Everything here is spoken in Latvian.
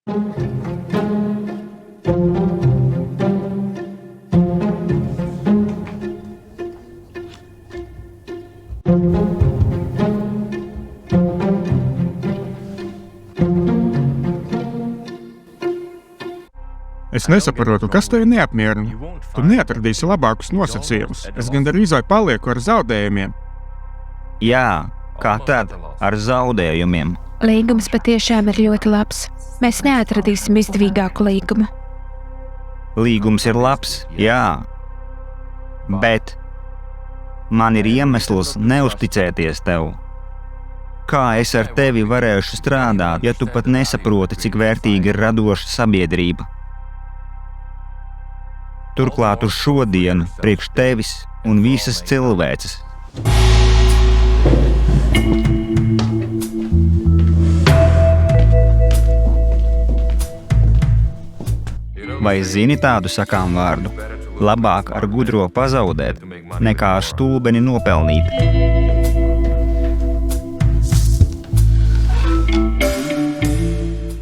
Es nesaprotu, kas tevi neapmierina. Tu neatradīsi labākus nosacījumus. Es gandrīz vai palieku ar zaudējumiem. Jā, kā tad ar zaudējumiem? Līgums patiešām ir ļoti labs. Mēs neatradīsim izdevīgāku līgumu. Līgums ir labs, jā. Bet man ir iemesls neusticēties tev. Kā es ar tevi varēšu strādāt, ja tu pat nesaproti, cik vērtīga ir radoša sabiedrība? Turklāt uz šodienu, priekš tevis un visas cilvēces. Vai zini tādu sakām vārdu? Labāk ar gudro pazaudēt, nekā ar stulbeni nopelnīt.